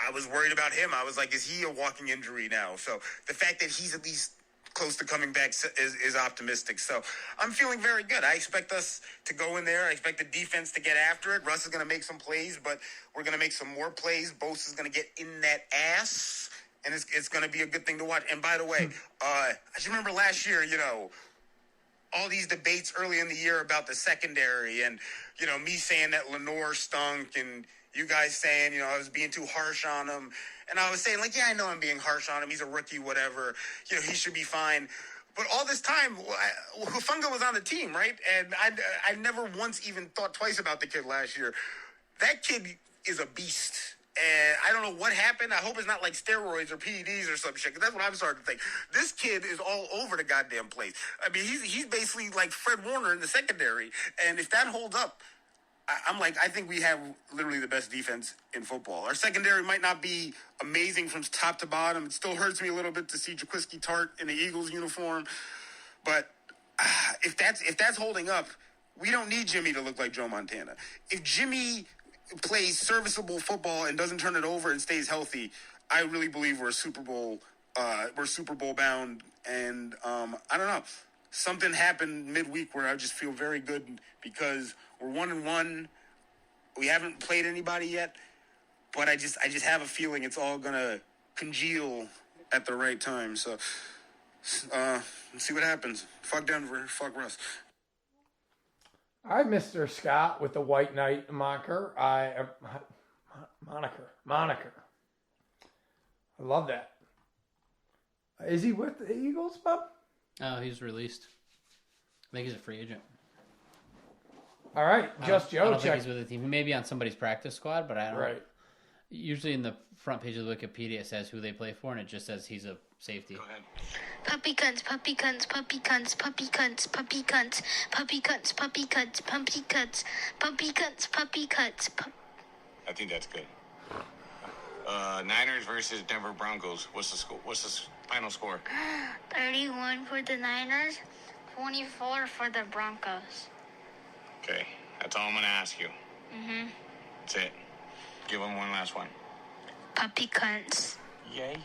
I was worried about him. I was like, is he a walking injury now? So the fact that he's at least close to coming back is optimistic. So I'm feeling very good. I expect us to go in there. I expect the defense to get after it. Russ is going to make some plays, but we're going to make some more plays. Bosa is going to get in that ass. And it's going to be a good thing to watch. And by the way, I just remember last year, you know, all these debates early in the year about the secondary and, you know, me saying that Lenore stunk and you guys saying, you know, I was being too harsh on him. And I was saying, like, yeah, I know I'm being harsh on him. He's a rookie, whatever. You know, he should be fine. But all this time, Hufanga was on the team, right? And I never once even thought twice about the kid last year. That kid is a beast. And I don't know what happened. I hope it's not like steroids or PEDs or some shit, because that's what I'm starting to think. This kid is all over the goddamn place. I mean, he's basically like Fred Warner in the secondary. And if that holds up, I think we have literally the best defense in football. Our secondary might not be amazing from top to bottom. It still hurts me a little bit to see Jaquiski Tartt in the Eagles uniform. But if that's holding up, We don't need Jimmy to look like Joe Montana. If Jimmy plays serviceable football and doesn't turn it over and stays healthy, I really believe we're Super Bowl bound. And I don't know. Something happened midweek where I just feel very good because we're 1-1. We haven't played anybody yet, but I just have a feeling it's all gonna congeal at the right time. So let's see what happens. Fuck Denver. Fuck Russ. All right, Mr. Scott with the White Knight moniker. Moniker. I love that. Is he with the Eagles, Bob? Oh, he's released. I think he's a free agent. All right, Just Joe. I don't think he's with the team. He may be on somebody's practice squad, but I don't. Right. Usually in the front page of Wikipedia it says who they play for, and it just says he's a safety. Go ahead. Puppy cunts, puppy cunts, puppy cunts, puppy cunts, puppy cunts, puppy cunts, puppy cunts, puppy cunts, puppy cunts, puppy cunts. I think that's good. Niners versus Denver Broncos. What's the score? What's the final score? 31 for the Niners, 24 for the Broncos. Okay, that's all I'm gonna ask you. Mm-hmm. That's it. Give them one last one. Puppy cunts. Yeah.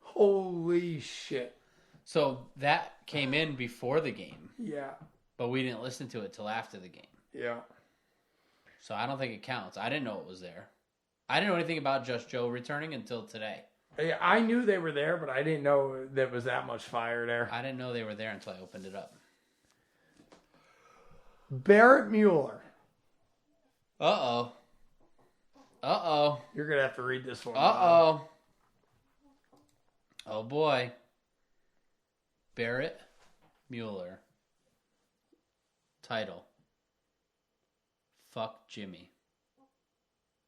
Holy shit. So that came in before the game, Yeah. but we didn't listen to it till after the game. Yeah. So I don't think it counts. I didn't know it was there. I didn't know anything about Just Joe returning until today. Yeah, I knew they were there, but I didn't know there was that much fire there. I didn't know they were there until I opened it up. Barrett Mueller. Uh-oh. You're going to have to read this one. Uh-oh. Oh, boy. Barrett Mueller. Title. Fuck Jimmy.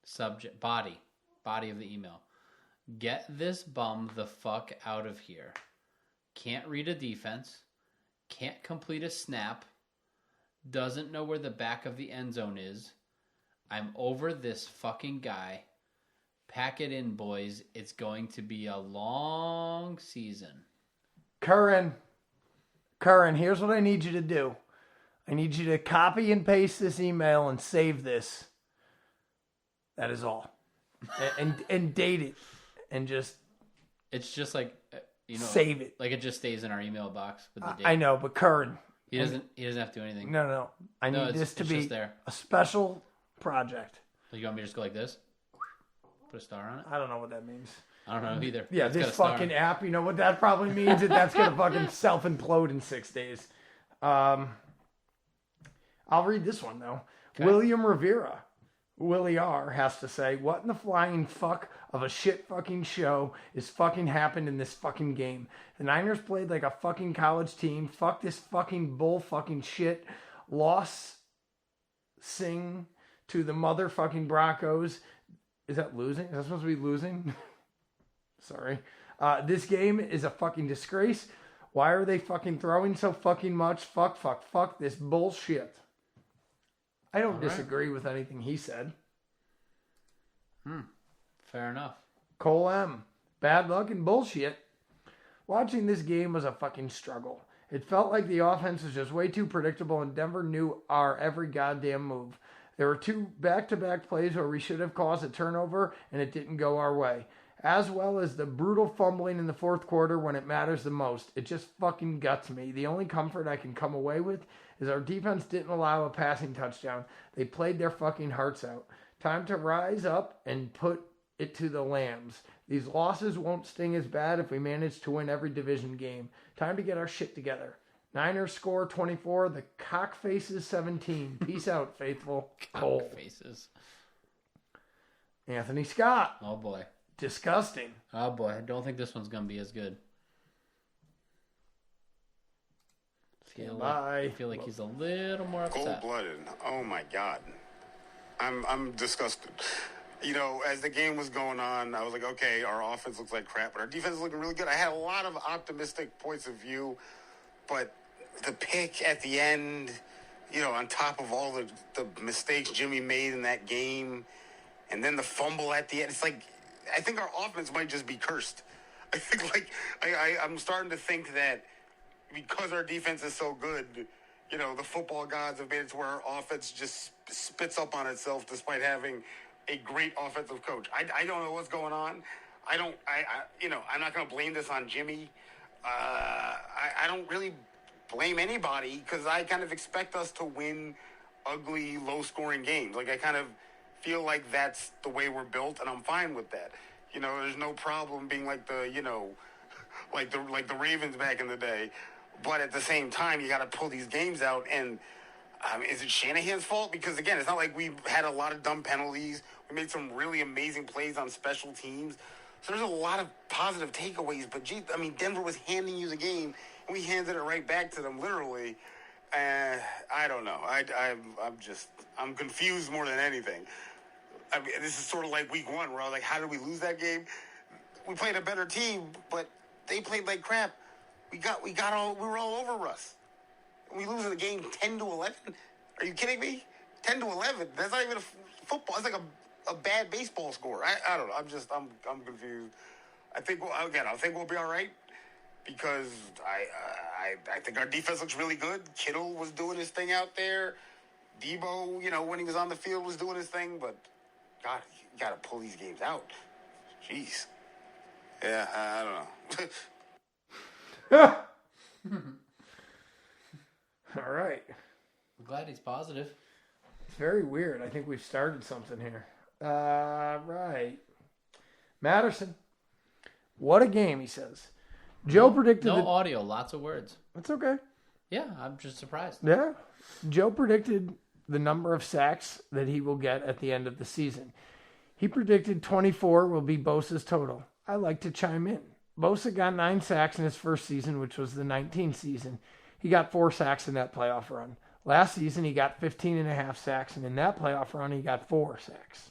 Subject. Body of the email. Get this bum the fuck out of here. Can't read a defense. Can't complete a snap. Doesn't know where the back of the end zone is. I'm over this fucking guy. Pack it in, boys. It's going to be a long season. Curran, here's what I need you to do. I need you to copy and paste this email and save this. That is all. and date it. And just... It's just like, save it. Like it just stays in our email box with the date. I know, but Curran... He doesn't have to do anything. No. I need this to be there. A special project. So you want me to just go like this? Put a star on it? I don't know what that means. I don't know either. Yeah, this fucking app, you know what that probably means? That's going to fucking self-implode in 6 days. I'll read this one, though. Okay. William Rivera, Willie R, has to say, what in the flying fuck of a shit fucking show is fucking happened in this fucking game? The Niners played like a fucking college team. Fuck this fucking bull fucking shit. Loss sing to the motherfucking Broncos. Is that losing? Is that supposed to be losing? Sorry. This game is a fucking disgrace. Why are they fucking throwing so fucking much? Fuck this bullshit. I don't disagree with anything he said. Fair enough. Cole M. Bad luck and bullshit. Watching this game was a fucking struggle. It felt like the offense was just way too predictable and Denver knew our every goddamn move. There were 2 back-to-back plays where we should have caused a turnover and it didn't go our way. As well as the brutal fumbling in the fourth quarter when it matters the most. It just fucking guts me. The only comfort I can come away with is our defense didn't allow a passing touchdown. They played their fucking hearts out. Time to rise up and put it to the Lambs. These losses won't sting as bad if we manage to win every division game. Time to get our shit together. Niners score 24, the Cockfaces 17. Peace out, faithful. Cole. Cockfaces. Anthony Scott. Oh, boy. Disgusting. Oh, boy. I don't think this one's going to be as good. I feel like he's a little more upset. Cold-blooded. Oh, my God. I'm disgusted. You know, as the game was going on, I was like, okay, our offense looks like crap, but our defense is looking really good. I had a lot of optimistic points of view, but the pick at the end, you know, on top of all the mistakes Jimmy made in that game, and then the fumble at the end, it's like, I think our offense might just be cursed. I think I'm starting to think that because our defense is so good, the football gods have made it to where our offense just spits up on itself despite having a great offensive coach. I don't know what's going on. I'm not going to blame this on Jimmy. I don't really blame anybody because I kind of expect us to win ugly, low-scoring games. Like, I kind of feel like that's the way we're built, and I'm fine with that. There's no problem being like the Ravens back in the day. But at the same time, you got to pull these games out. And is it Shanahan's fault? Because, again, it's not like we had a lot of dumb penalties. We made some really amazing plays on special teams. So there's a lot of positive takeaways. But, Denver was handing you the game, and we handed it right back to them, literally. I don't know. I'm confused more than anything. This is sort of like week one where I was like, how did we lose that game? We played a better team, but they played like crap. We were all over Russ. We lose the game 10-11. Are you kidding me? 10-11. That's not even a football. It's like a bad baseball score. I don't know. I'm confused. I think we'll be all right because I think our defense looks really good. Kittle was doing his thing out there. Debo, when he was on the field was doing his thing, but God, you got to pull these games out. Jeez. Yeah, I don't know. All right. I'm glad he's positive. It's very weird. I think we've started something here. Right. Matterson. What a game, he says. Joe predicted... No audio, lots of words. That's okay. Yeah, I'm just surprised. Yeah. Joe predicted the number of sacks that he will get at the end of the season. He predicted 24 will be Bosa's total. I like to chime in. Bosa got 9 sacks in his first season, which was the 19 season. He got 4 sacks in that playoff run. Last season, he got 15.5 sacks, and in that playoff run, he got 4 sacks.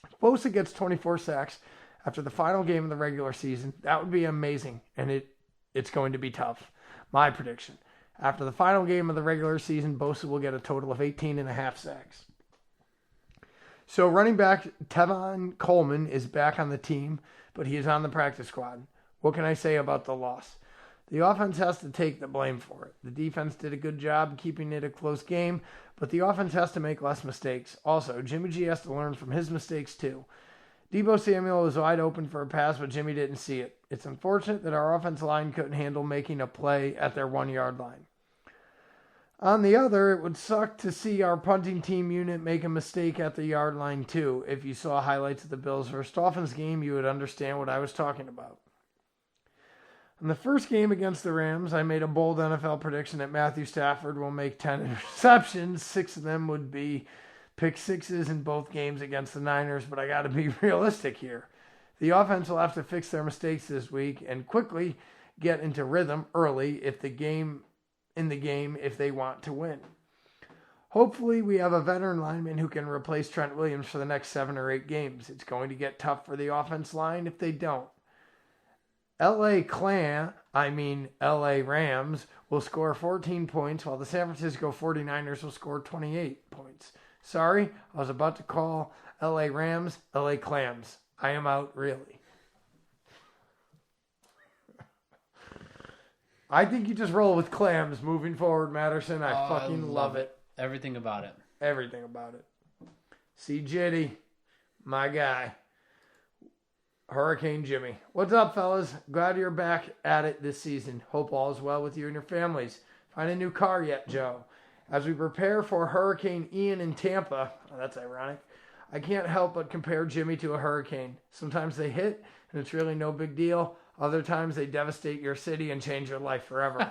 If Bosa gets 24 sacks after the final game of the regular season, that would be amazing, and it's going to be tough. My prediction. After the final game of the regular season, Bosa will get a total of 18.5 sacks. So running back Tevin Coleman is back on the team, but he is on the practice squad. What can I say about the loss? The offense has to take the blame for it. The defense did a good job keeping it a close game, but the offense has to make less mistakes. Also, Jimmy G has to learn from his mistakes too. Debo Samuel was wide open for a pass, but Jimmy didn't see it. It's unfortunate that our offensive line couldn't handle making a play at their 1-yard line. On the other, it would suck to see our punting team unit make a mistake at the yard line too. If you saw highlights of the Bills versus Dolphins game, you would understand what I was talking about. In the first game against the Rams, I made a bold NFL prediction that Matthew Stafford will make 10 interceptions. 6 of them would be pick sixes in both games against the Niners, but I got to be realistic here. The offense will have to fix their mistakes this week and quickly get into rhythm early if the game if they want to win. Hopefully, we have a veteran lineman who can replace Trent Williams for the next 7 or 8 games. It's going to get tough for the offense line if they don't. LA Rams will score 14 points, while the San Francisco 49ers will score 28 points. Sorry, I was about to call LA Rams LA Clams. I am out, really. I think you just roll with clams moving forward, Matterson. I fucking love it. Everything about it. Everything about it. See Jitty, my guy. Hurricane Jimmy. What's up, fellas? Glad you're back at it this season. Hope all is well with you and your families. Find a new car yet, Joe? As we prepare for Hurricane Ian in Tampa, that's ironic, I can't help but compare Jimmy to a hurricane. Sometimes they hit, and it's really no big deal. Other times they devastate your city and change your life forever.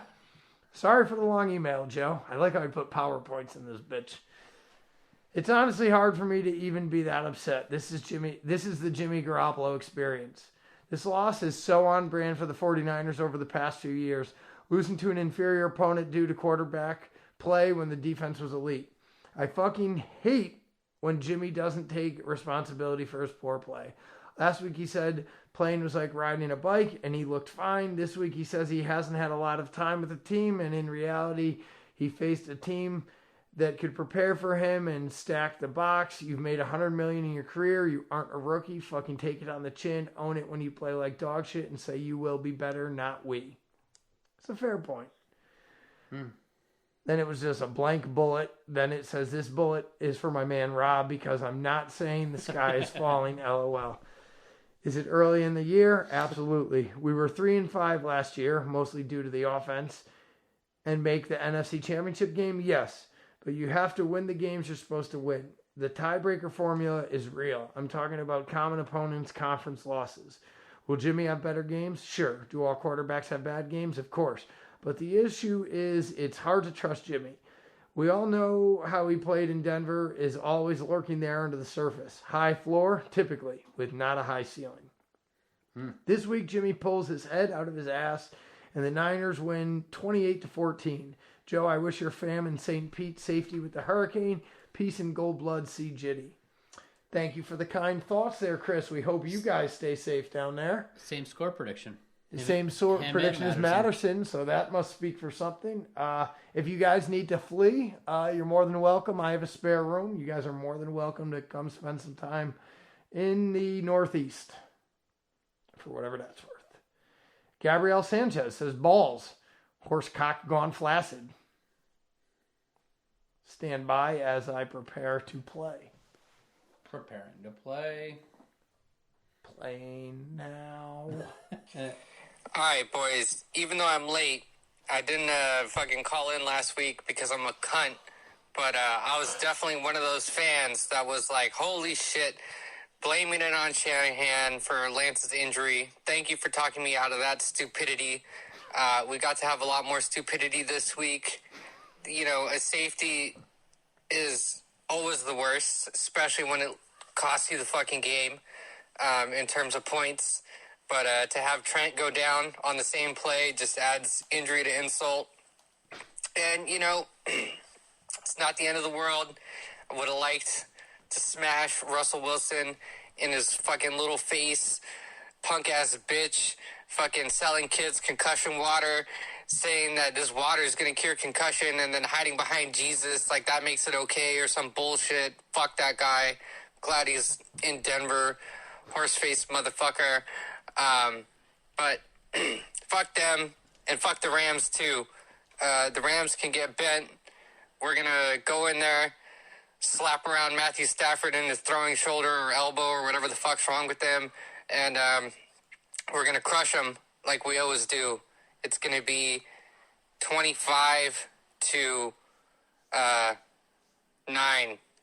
Sorry for the long email, Joe. I like how I put PowerPoints in this bitch. It's honestly hard for me to even be that upset. This is the Jimmy Garoppolo experience. This loss is so on brand for the 49ers over the past few years, losing to an inferior opponent due to quarterback play when the defense was elite. I fucking hate when Jimmy doesn't take responsibility for his poor play. Last week he said playing was like riding a bike and he looked fine. This week he says he hasn't had a lot of time with the team, and in reality he faced a team that could prepare for him and stack the box. You've made $100 million in your career. You aren't a rookie. Fucking take it on the chin. Own it when you play like dog shit and say you will be better, not we. It's a fair point. Then it was just a blank bullet. Then it says this bullet is for my man Rob because I'm not saying the sky is falling. LOL. Is it early in the year? Absolutely. We were 3-5 last year, mostly due to the offense. And make the NFC Championship game? Yes. But you have to win the games you're supposed to win. The tiebreaker formula is real. I'm talking about common opponents, conference losses. Will Jimmy have better games? Sure. Do all quarterbacks have bad games? Of course. But the issue is it's hard to trust Jimmy. We all know how he played in Denver is always lurking there under the surface. High floor, typically, with not a high ceiling. This week, Jimmy pulls his head out of his ass, and the Niners win 28-14. Joe, I wish your fam in St. Pete safety with the hurricane. Peace and gold blood, C. Jitty. Thank you for the kind thoughts there, Chris. We hope you guys stay safe down there. Same score prediction. The same sort of prediction as Matterson, so that must speak for something. If you guys need to flee, you're more than welcome. I have a spare room. You guys are more than welcome to come spend some time in the Northeast for whatever that's worth. Gabriel Sanchez says, balls. Horse cock gone flaccid. Stand by as I prepare to play. Preparing to play. Playing now. Alright, boys. Even though I'm late, I didn't fucking call in last week because I'm a cunt. But I was definitely one of those fans that was like, holy shit, blaming it on Shanahan for Lance's injury. Thank you for talking me out of that stupidity. We got to have a lot more stupidity this week. You know, a safety is always the worst, especially when it costs you the fucking game in terms of points. But to have Trent go down on the same play just adds injury to insult. And, you know, it's not the end of the world. I would have liked to smash Russell Wilson in his fucking little face, punk-ass bitch, fucking selling kids concussion water, saying that this water is going to cure concussion, and then hiding behind Jesus like that makes it okay or some bullshit. Fuck that guy. Glad he's in Denver. Horse-faced motherfucker. But fuck them and fuck the Rams too. The Rams can get bent. We're going to go in there, slap around Matthew Stafford in his throwing shoulder or elbow or whatever the fuck's wrong with them. And we're going to crush them like we always do. It's going to be 25-9.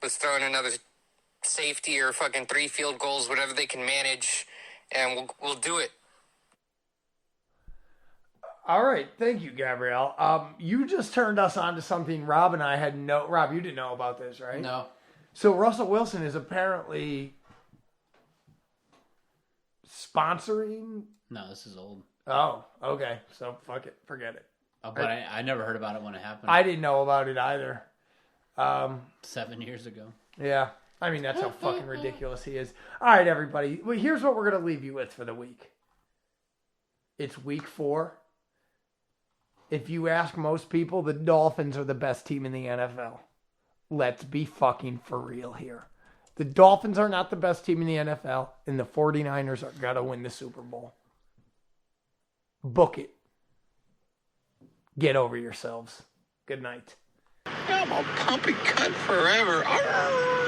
Let's throw in another safety or fucking 3 field goals, whatever they can manage, and we'll do it. All right. Thank you, Gabrielle. You just turned us on to something Rob and I had no... Rob, you didn't know about this, right? No. So Russell Wilson is apparently sponsoring... No, this is old. Oh, okay. So fuck it. Forget it. Oh, but I never heard about it when it happened. I didn't know about it either. 7 years ago. Yeah. I mean, that's how fucking ridiculous he is. All right, everybody. Well, here's what we're going to leave you with for the week. It's week 4. If you ask most people, the Dolphins are the best team in the NFL. Let's be fucking for real here. The Dolphins are not the best team in the NFL, and the 49ers are going to win the Super Bowl. Book it. Get over yourselves. Good night. I'm a pumpy cunt forever. Arr!